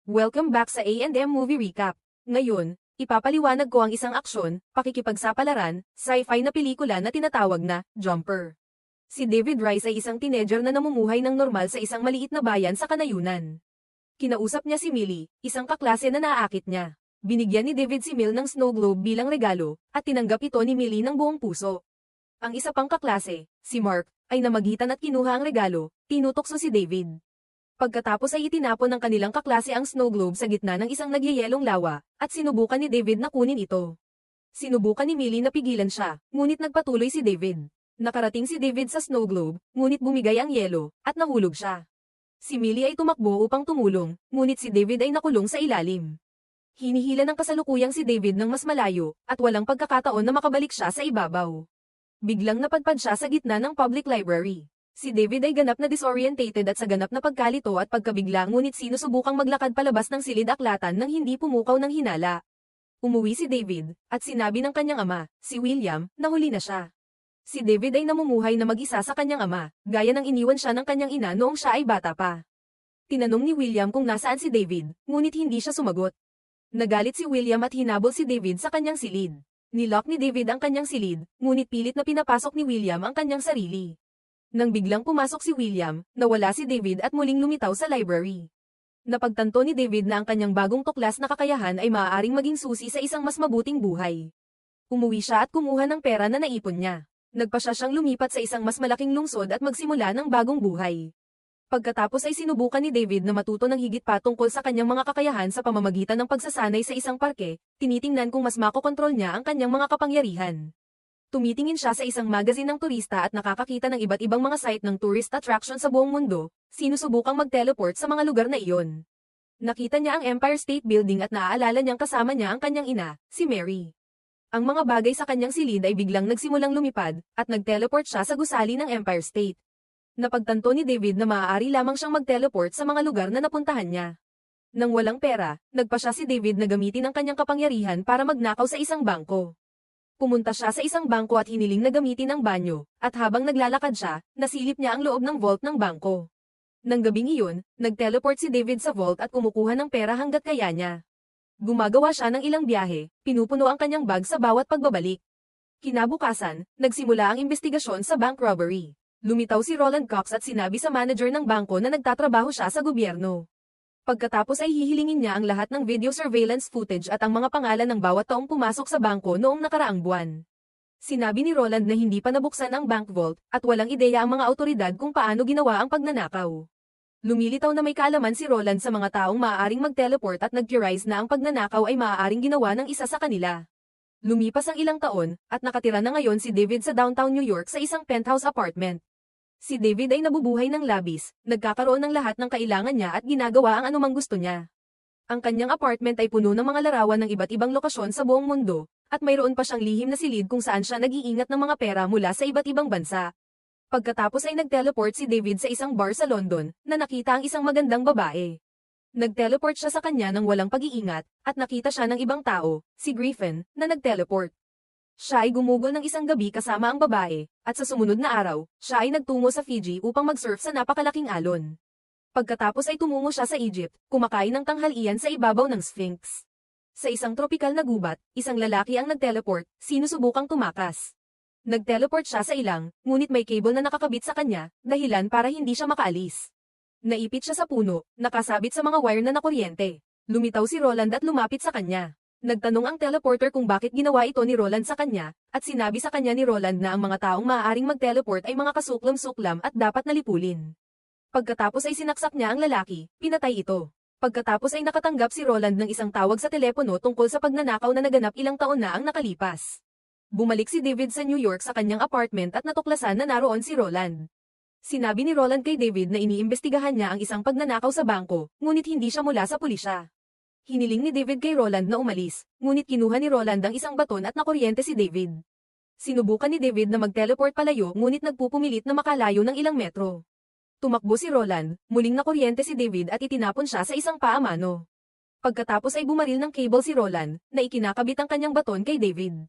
Welcome back sa A&M Movie Recap. Ngayon, ipapaliwanag ko ang isang aksyon, pakikipagsapalaran, sci-fi na pelikula na tinatawag na Jumper. Si David Rice ay isang teenager na namumuhay ng normal sa isang maliit na bayan sa kanayunan. Kinausap niya si Millie, isang kaklase na naaakit niya. Binigyan ni David si Millie ng snow globe bilang regalo, at tinanggap ito ni Millie ng buong puso. Ang isa pang kaklase, si Mark, ay namagitan at kinuha ang regalo, tinutokso si David. Pagkatapos ay itinapon ng kanilang kaklase ang snow globe sa gitna ng isang nagyayelong lawa, at sinubukan ni David na kunin ito. Sinubukan ni Millie na pigilan siya, ngunit nagpatuloy si David. Nakarating si David sa snow globe, ngunit bumigay ang yelo, at nahulog siya. Si Millie ay tumakbo upang tumulong, ngunit si David ay nakulong sa ilalim. Hinihila ng kasalukuyang si David ng mas malayo, at walang pagkakataon na makabalik siya sa ibabaw. Biglang napadpad siya sa gitna ng public library. Si David ay ganap na disorientated at sa ganap na pagkalito at pagkabigla ngunit sinusubukang maglakad palabas ng silid-aklatan nang hindi pumukaw ng hinala. Umuwi si David, at sinabi ng kanyang ama, si William, na huli na siya. Si David ay namumuhay na mag-isa sa kanyang ama, gaya ng iniwan siya ng kanyang ina noong siya ay bata pa. Tinanong ni William kung nasaan si David, ngunit hindi siya sumagot. Nagalit si William at hinabol si David sa kanyang silid. Nilock ni David ang kanyang silid, ngunit pilit na pinapasok ni William ang kanyang sarili. Nang biglang pumasok si William, nawala si David at muling lumitaw sa library. Napagtanto ni David na ang kanyang bagong tuklas na kakayahan ay maaaring maging susi sa isang mas mabuting buhay. Umuwi siya at kumuha ng pera na naipon niya. Nagpasya siyang lumipat sa isang mas malaking lungsod at magsimula ng bagong buhay. Pagkatapos ay sinubukan ni David na matuto ng higit pa tungkol sa kanyang mga kakayahan sa pamamagitan ng pagsasanay sa isang parke, tinitingnan kung mas makokontrol niya ang kanyang mga kapangyarihan. Tumitingin siya sa isang magazine ng turista at nakakakita ng iba't ibang mga site ng tourist attraction sa buong mundo, sinusubukang mag-teleport sa mga lugar na iyon. Nakita niya ang Empire State Building at naaalala niyang kasama niya ang kanyang ina, si Mary. Ang mga bagay sa kanyang silid ay biglang nagsimulang lumipad, at nag-teleport siya sa gusali ng Empire State. Napagtanto ni David na maaari lamang siyang mag-teleport sa mga lugar na napuntahan niya. Nang walang pera, nagpasya si David na gamitin ang kanyang kapangyarihan para magnakaw sa isang bangko. Pumunta siya sa isang bangko at hiniling na gamitin ang banyo, at habang naglalakad siya, nasilip niya ang loob ng vault ng bangko. Nang gabing iyon, nag-teleport si David sa vault at kumukuha ng pera hanggat kaya niya. Gumagawa siya ng ilang biyahe, pinupuno ang kanyang bag sa bawat pagbabalik. Kinabukasan, nagsimula ang investigasyon sa bank robbery. Lumitaw si Roland Cox at sinabi sa manager ng bangko na nagtatrabaho siya sa gobyerno. Pagkatapos ay hihilingin niya ang lahat ng video surveillance footage at ang mga pangalan ng bawat taong pumasok sa bangko noong nakaraang buwan. Sinabi ni Roland na hindi pa nabuksan ang bank vault, at walang ideya ang mga awtoridad kung paano ginawa ang pagnanakaw. Lumilitaw na may kaalaman si Roland sa mga taong maaaring mag-teleport at nag-theorize na ang pagnanakaw ay maaaring ginawa ng isa sa kanila. Lumipas ang ilang taon, at nakatira na ngayon si David sa downtown New York sa isang penthouse apartment. Si David ay nabubuhay ng labis, nagkakaroon ng lahat ng kailangan niya at ginagawa ang anumang gusto niya. Ang kanyang apartment ay puno ng mga larawan ng iba't ibang lokasyon sa buong mundo, at mayroon pa siyang lihim na silid kung saan siya nag-iingat ng mga pera mula sa iba't ibang bansa. Pagkatapos ay nag-teleport si David sa isang bar sa London, na nakita ang isang magandang babae. Nag-teleport siya sa kanya ng walang pag-iingat, at nakita siya ng ibang tao, si Griffin, na nag-teleport. Siya ay gumugol ng isang gabi kasama ang babae, at sa sumunod na araw, siya ay nagtungo sa Fiji upang mag-surf sa napakalaking alon. Pagkatapos ay tumungo siya sa Egypt, kumakain ng tanghalian sa ibabaw ng Sphinx. Sa isang tropikal na gubat, isang lalaki ang nag-teleport, sinusubukang tumakas. Nag-teleport siya sa ilang, ngunit may cable na nakakabit sa kanya, dahilan para hindi siya makaalis. Naipit siya sa puno, nakasabit sa mga wire na nakuryente. Lumitaw si Roland at lumapit sa kanya. Nagtanong ang teleporter kung bakit ginawa ito ni Roland sa kanya, at sinabi sa kanya ni Roland na ang mga taong maaaring mag-teleport ay mga kasuklam-suklam at dapat nalipulin. Pagkatapos ay sinaksak niya ang lalaki, pinatay ito. Pagkatapos ay nakatanggap si Roland ng isang tawag sa telepono tungkol sa pagnanakaw na naganap ilang taon na ang nakalipas. Bumalik si David sa New York sa kanyang apartment at natuklasan na naroon si Roland. Sinabi ni Roland kay David na iniimbestigahan niya ang isang pagnanakaw sa bangko, ngunit hindi siya mula sa pulisya. Hiniling ni David kay Roland na umalis, ngunit kinuha ni Roland ang isang baton at nakuryente si David. Sinubukan ni David na mag-teleport palayo ngunit nagpupumilit na makalayo ng ilang metro. Tumakbo si Roland, muling nakuryente si David at itinapon siya sa isang paamano. Pagkatapos ay bumaril ng cable si Roland, na ikinakabit ang kanyang baton kay David.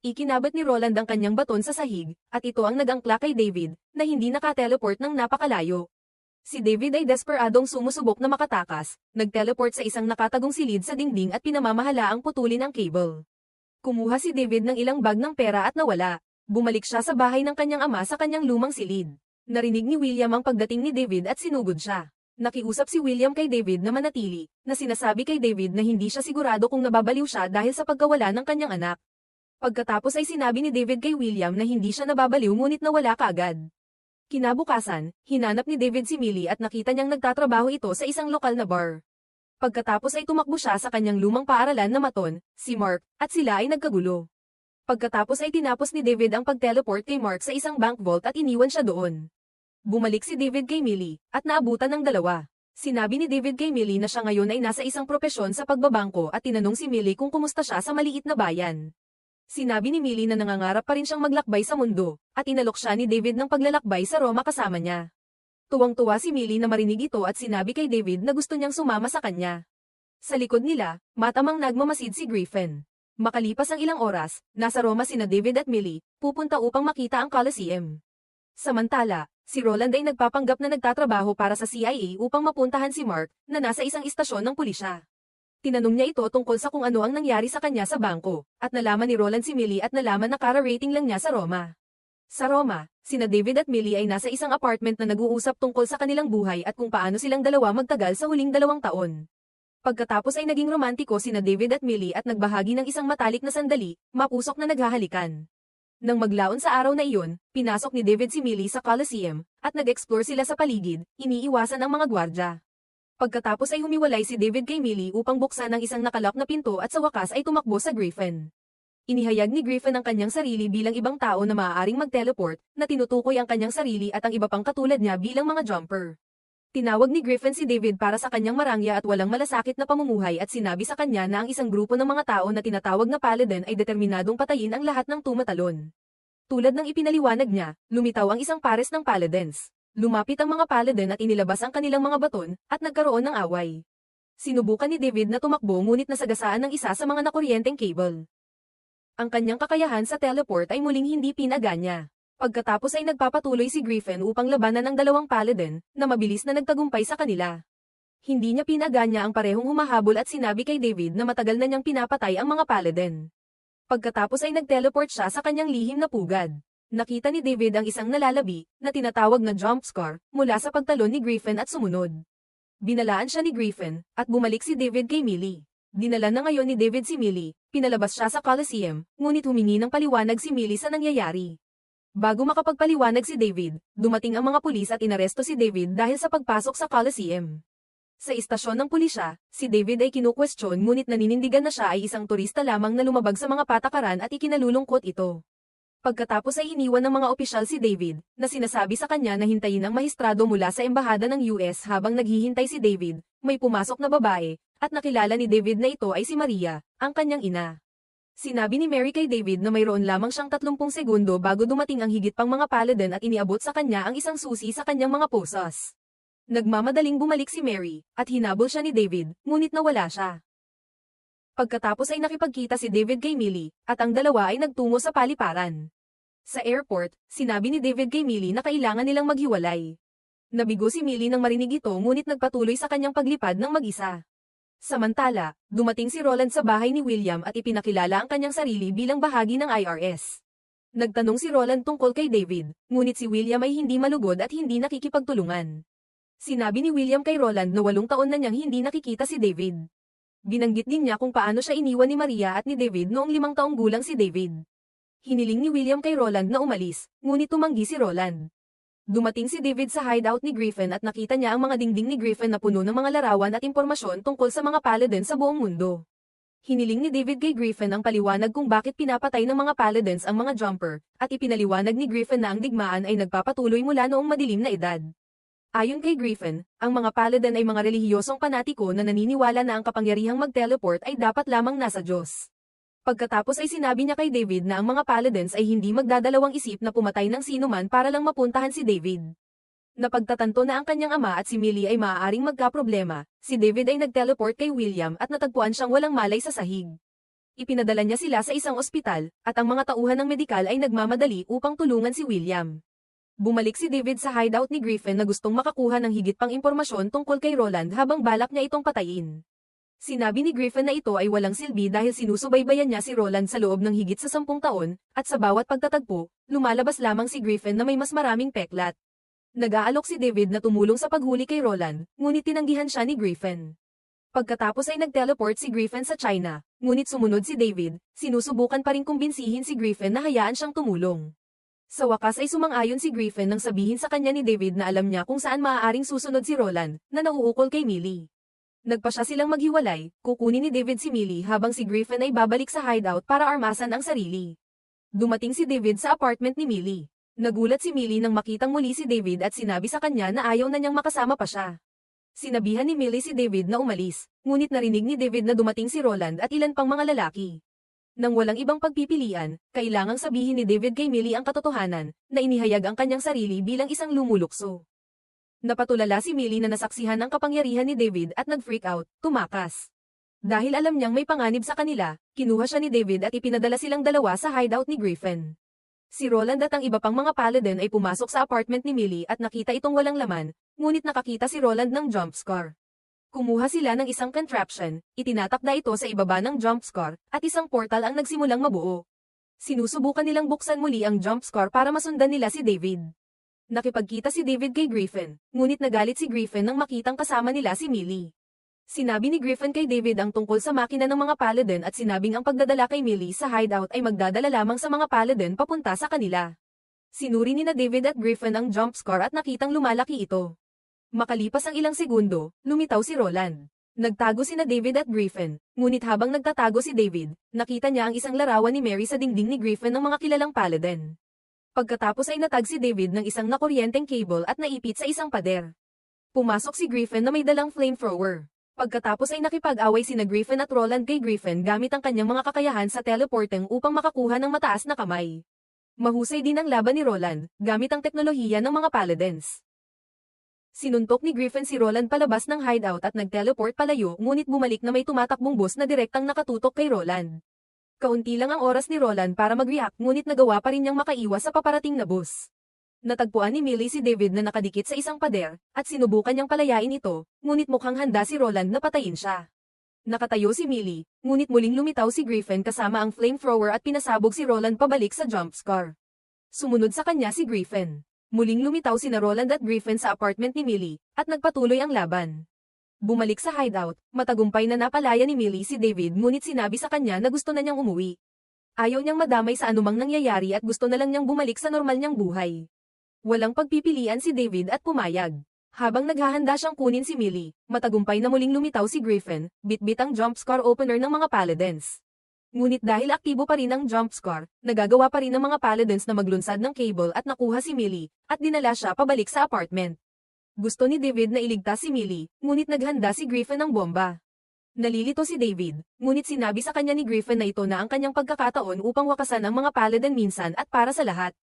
Ikinabat ni Roland ang kanyang baton sa sahig, at ito ang nag-angkla kay David, na hindi nakateleport ng napakalayo. Si David ay desperadong sumusubok na makatakas, nag-teleport sa isang nakatagong silid sa dingding at pinamamahalaang putulin ang cable. Kumuha si David ng ilang bag ng pera at nawala. Bumalik siya sa bahay ng kanyang ama sa kanyang lumang silid. Narinig ni William ang pagdating ni David at sinugod siya. Nakiusap si William kay David na manatili, na sinasabi kay David na hindi siya sigurado kung nababaliw siya dahil sa pagkawala ng kanyang anak. Pagkatapos ay sinabi ni David kay William na hindi siya nababaliw ngunit nawala kaagad. Kinabukasan, hinanap ni David si Millie at nakita niyang nagtatrabaho ito sa isang lokal na bar. Pagkatapos ay tumakbo siya sa kanyang lumang paaralan na Maton, si Mark, at sila ay nagkagulo. Pagkatapos ay tinapos ni David ang pag-teleport kay Mark sa isang bank vault at iniwan siya doon. Bumalik si David kay Millie, at naabutan ng dalawa. Sinabi ni David kay Millie na siya ngayon ay nasa isang propesyon sa pagbabangko at tinanong si Millie kung kumusta siya sa maliit na bayan. Sinabi ni Millie na nangangarap pa rin siyang maglakbay sa mundo, at inalok siya ni David ng paglalakbay sa Roma kasama niya. Tuwang-tuwa si Millie na marinig ito at sinabi kay David na gusto niyang sumama sa kanya. Sa likod nila, matamang nagmamasid si Griffin. Makalipas ang ilang oras, nasa Roma sina David at Millie, pupunta upang makita ang Colosseum. Samantala, si Roland ay nagpapanggap na nagtatrabaho para sa CIA upang mapuntahan si Mark, na nasa isang istasyon ng pulisya. Tinanong niya ito tungkol sa kung ano ang nangyari sa kanya sa bangko, at nalaman ni Roland si Millie at nalaman na kara-rating lang niya sa Roma. Sa Roma, sina David at Millie ay nasa isang apartment na nag-uusap tungkol sa kanilang buhay at kung paano silang dalawa magtagal sa huling 2 taon. Pagkatapos ay naging romantiko sina David at Millie at nagbahagi ng isang matalik na sandali, mapusok na naghahalikan. Nang maglaon sa araw na iyon, pinasok ni David si Millie sa Colosseum, at nag-explore sila sa paligid, iniiwasan ang mga gwardya. Pagkatapos ay humiwalay si David kay Millie upang buksan ang isang nakalak na pinto at sa wakas ay tumakbo sa Griffin. Inihayag ni Griffin ang kanyang sarili bilang ibang tao na maaaring mag-teleport, na tinutukoy ang kanyang sarili at ang iba pang katulad niya bilang mga jumper. Tinawag ni Griffin si David para sa kanyang marangya at walang malasakit na pamumuhay at sinabi sa kanya na ang isang grupo ng mga tao na tinatawag na Paladin ay determinadong patayin ang lahat ng tumatalon. Tulad ng ipinaliwanag niya, lumitaw ang isang pares ng Paladins. Lumapit ang mga Paladin at inilabas ang kanilang mga baton, at nagkaroon ng away. Sinubukan ni David na tumakbo ngunit nasagasaan ng isa sa mga nakuryenteng cable. Ang kanyang kakayahan sa teleport ay muling hindi pinaganya. Pagkatapos ay nagpapatuloy si Griffin upang labanan ang 2 Paladin, na mabilis na nagtagumpay sa kanila. Hindi niya pinaganya ang parehong humahabol at sinabi kay David na matagal na niyang pinapatay ang mga Paladin. Pagkatapos ay nag-teleport siya sa kanyang lihim na pugad. Nakita ni David ang isang nalalabi, na tinatawag na jump scare, mula sa pagtalon ni Griffin at sumunod. Binalaan siya ni Griffin, at bumalik si David kay Millie. Dinala na ngayon ni David si Millie, pinalabas siya sa Colosseum, ngunit humingi ng paliwanag si Millie sa nangyayari. Bago makapagpaliwanag si David, dumating ang mga pulis at inaresto si David dahil sa pagpasok sa Colosseum. Sa istasyon ng pulisya, si David ay kinukwestiyon ngunit naninindigan na siya ay isang turista lamang na lumabag sa mga patakaran at ikinalulungkot ito. Pagkatapos ay iniwan ng mga opisyal si David, na sinasabi sa kanya na hintayin ang mahistrado mula sa embahada ng US habang naghihintay si David, may pumasok na babae, at nakilala ni David na ito ay si Maria, ang kanyang ina. Sinabi ni Mary kay David na mayroon lamang siyang 30 segundo bago dumating ang higit pang mga Paladin at iniabot sa kanya ang isang susi sa kanyang mga posas. Nagmamadaling bumalik si Mary, at hinabol siya ni David, ngunit nawala siya. Pagkatapos ay nakipagkita si David kay Millie, at ang dalawa ay nagtungo sa paliparan. Sa airport, sinabi ni David kay Millie na kailangan nilang maghiwalay. Nabigo si Millie nang marinig ito ngunit nagpatuloy sa kanyang paglipad ng mag-isa. Samantala, dumating si Roland sa bahay ni William at ipinakilala ang kanyang sarili bilang bahagi ng IRS. Nagtanong si Roland tungkol kay David, ngunit si William ay hindi malugod at hindi nakikipagtulungan. Sinabi ni William kay Roland na 8 taon na niyang hindi nakikita si David. Binanggit din niya kung paano siya iniwan ni Maria at ni David noong 5 taong gulang si David. Hiniling ni William kay Roland na umalis, ngunit tumanggi si Roland. Dumating si David sa hideout ni Griffin at nakita niya ang mga dingding ni Griffin na puno ng mga larawan at impormasyon tungkol sa mga Paladin sa buong mundo. Hiniling ni David kay Griffin ang paliwanag kung bakit pinapatay ng mga Paladins ang mga jumper, at ipinaliwanag ni Griffin na ang digmaan ay nagpapatuloy mula noong madilim na edad. Ayon kay Griffin, ang mga Paladin ay mga relihiyosong panatiko na naniniwala na ang kapangyarihang mag-teleport ay dapat lamang nasa Diyos. Pagkatapos ay sinabi niya kay David na ang mga Paladins ay hindi magdadalawang isip na pumatay ng sinuman para lang mapuntahan si David. Napagtatanto na ang kanyang ama at si Millie ay maaaring magkaproblema, si David ay nag-teleport kay William at natagpuan siyang walang malay sa sahig. Ipinadala niya sila sa isang ospital, at ang mga tauhan ng medikal ay nagmamadali upang tulungan si William. Bumalik si David sa hideout ni Griffin na gustong makakuha ng higit pang impormasyon tungkol kay Roland habang balak niya itong patayin. Sinabi ni Griffin na ito ay walang silbi dahil sinusubaybayan niya si Roland sa loob ng higit sa 10 taon, at sa bawat pagtatagpo, lumalabas lamang si Griffin na may mas maraming peklat. Nag-aalok si David na tumulong sa paghuli kay Roland, ngunit tinanggihan siya ni Griffin. Pagkatapos ay nag-teleport si Griffin sa China, ngunit sumunod si David, sinusubukan pa rin kumbinsihin si Griffin na hayaan siyang tumulong. Sa wakas ay sumang-ayon si Griffin nang sabihin sa kanya ni David na alam niya kung saan maaaring susunod si Roland, na nauukol kay Millie. Nagpa siya silang maghiwalay, kukunin ni David si Millie habang si Griffin ay babalik sa hideout para armasan ang sarili. Dumating si David sa apartment ni Millie. Nagulat si Millie nang makitang muli si David at sinabi sa kanya na ayaw na niyang makasama pa siya. Sinabihan ni Millie si David na umalis, ngunit narinig ni David na dumating si Roland at ilan pang mga lalaki. Nang walang ibang pagpipilian, kailangang sabihin ni David kay Millie ang katotohanan, na inihayag ang kanyang sarili bilang isang lumulukso. Napatulala si Millie na nasaksihan ang kapangyarihan ni David at nag-freak out, tumakas. Dahil alam niyang may panganib sa kanila, kinuha siya ni David at ipinadala silang dalawa sa hideout ni Griffin. Si Roland at ang iba pang mga paladin ay pumasok sa apartment ni Millie at nakita itong walang laman, ngunit nakakita si Roland ng jump scare. Kumuha sila ng isang contraption, itinatakda ito sa ibaba ng jump scare, at isang portal ang nagsimulang mabuo. Sinusubukan nilang buksan muli ang jump scare para masundan nila si David. Nakipagkita si David kay Griffin, ngunit nagalit si Griffin nang makitang kasama nila si Millie. Sinabi ni Griffin kay David ang tungkol sa makina ng mga paladin at sinabing ang pagdadala kay Millie sa hideout ay magdadala lamang sa mga paladin papunta sa kanila. Sinuri ni na David at Griffin ang jump scare at nakitang lumalaki ito. Makalipas ang ilang segundo, lumitaw si Roland. Nagtago sina David at Griffin, ngunit habang nagtatago si David, nakita niya ang isang larawan ni Mary sa dingding ni Griffin ng mga kilalang paladin. Pagkatapos ay natag si David ng isang nakuryenteng cable at naipit sa isang pader. Pumasok si Griffin na may dalang flamethrower. Pagkatapos ay nakipag-away sina Griffin at Roland kay Griffin gamit ang kanyang mga kakayahan sa teleporting upang makakuha ng mataas na kamay. Mahusay din ang laban ni Roland, gamit ang teknolohiya ng mga paladins. Sinuntok ni Griffin si Roland palabas ng hideout at nag-teleport palayo ngunit bumalik na may tumatakbong boss na direktang nakatutok kay Roland. Kaunti lang ang oras ni Roland para mag-react ngunit nagawa pa rin niyang makaiwas sa paparating na boss. Natagpuan ni Millie si David na nakadikit sa isang pader, at sinubukan niyang palayain ito, ngunit mukhang handa si Roland na patayin siya. Nakatayo si Millie, ngunit muling lumitaw si Griffin kasama ang flamethrower at pinasabog si Roland pabalik sa jump scare. Sumunod sa kanya si Griffin. Muling lumitaw sina Roland at Griffin sa apartment ni Millie, at nagpatuloy ang laban. Bumalik sa hideout, matagumpay na napalaya ni Millie si David ngunit sinabi sa kanya na gusto na niyang umuwi. Ayaw niyang madamay sa anumang nangyayari at gusto na lang niyang bumalik sa normal niyang buhay. Walang pagpipilian si David at pumayag. Habang naghahanda siyang kunin si Millie, matagumpay na muling lumitaw si Griffin, bitbit ang jump scare opener ng mga paladins. Ngunit dahil aktibo pa rin ang jump scare, nagagawa pa rin ng mga paladins na maglunsad ng cable at nakuha si Millie, at dinala siya pabalik sa apartment. Gusto ni David na iligtas si Millie, ngunit naghanda si Griffin ng bomba. Nalilito si David, ngunit sinabi sa kanya ni Griffin na ito na ang kanyang pagkakataon upang wakasan ang mga paladin minsan at para sa lahat.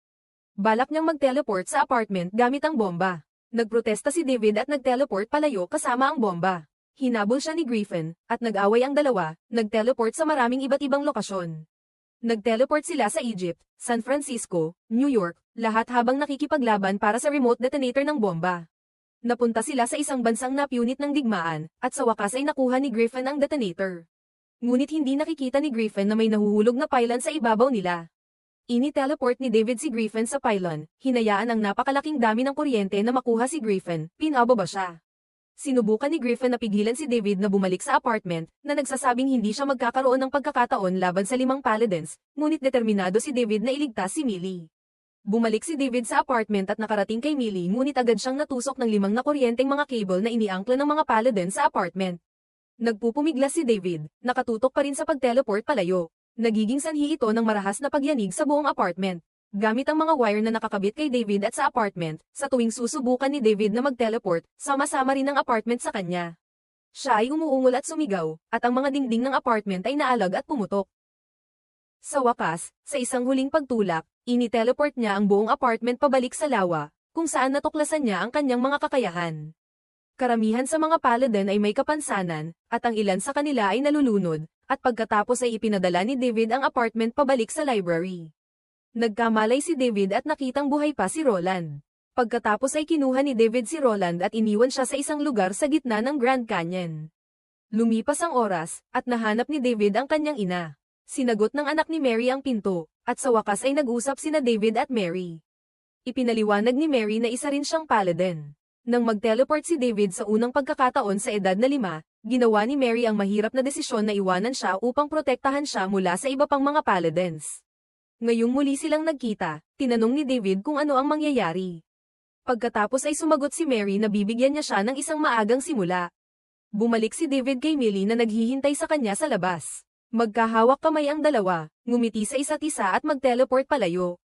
Balak niyang mag-teleport sa apartment gamit ang bomba. Nagprotesta si David at nag-teleport palayo kasama ang bomba. Hinabol siya ni Griffin, at nag-away ang dalawa, nag-teleport sa maraming iba't ibang lokasyon. Nag-teleport sila sa Egypt, San Francisco, New York, lahat habang nakikipaglaban para sa remote detonator ng bomba. Napunta sila sa isang bansang napunit ng digmaan, at sa wakas ay nakuha ni Griffin ang detonator. Ngunit hindi nakikita ni Griffin na may nahuhulog na pylon sa ibabaw nila. Ini-teleport ni David si Griffin sa pylon, hinayaan ang napakalaking dami ng kuryente na makuha si Griffin, pinababa siya. Sinubukan ni Griffin na pigilan si David na bumalik sa apartment, na nagsasabing hindi siya magkakaroon ng pagkakataon laban sa 5 paladins, ngunit determinado si David na iligtas si Millie. Bumalik si David sa apartment at nakarating kay Millie ngunit agad siyang natusok ng 5 na kuryenteng mga cable na iniangkla ng mga paladin sa apartment. Nagpupumiglas si David, nakatutok pa rin sa pag-teleport palayo. Nagiging sanhi ito ng marahas na pagyanig sa buong apartment. Gamit ang mga wire na nakakabit kay David at sa apartment, sa tuwing susubukan ni David na mag-teleport, sama-sama rin ang apartment sa kanya. Siya ay umuungol at sumigaw, at ang mga dingding ng apartment ay naalag at pumutok. Sa wakas, sa isang huling pagtulak, ini-teleport niya ang buong apartment pabalik sa lawa, kung saan natuklasan niya ang kanyang mga kakayahan. Karamihan sa mga paladin ay may kapansanan, at ang ilan sa kanila ay nalulunod, at pagkatapos ay ipinadala ni David ang apartment pabalik sa library. Nagkamalay si David at nakitang buhay pa si Roland. Pagkatapos ay kinuha ni David si Roland at iniwan siya sa isang lugar sa gitna ng Grand Canyon. Lumipas ang oras, at nahanap ni David ang kanyang ina. Sinagot ng anak ni Mary ang pinto, at sa wakas ay nag-usap sina David at Mary. Ipinaliwanag ni Mary na isa rin siyang paladin. Nang mag-teleport si David sa unang pagkakataon sa edad na 5, ginawa ni Mary ang mahirap na desisyon na iwanan siya upang protektahan siya mula sa iba pang mga paladins. Ngayong muli silang nagkita, tinanong ni David kung ano ang mangyayari. Pagkatapos ay sumagot si Mary na bibigyan niya siya ng isang maagang simula. Bumalik si David kay Millie na naghihintay sa kanya sa labas. Magkahawak kamay ang dalawa, ngumiti sa isa't isa at mag-teleport palayo.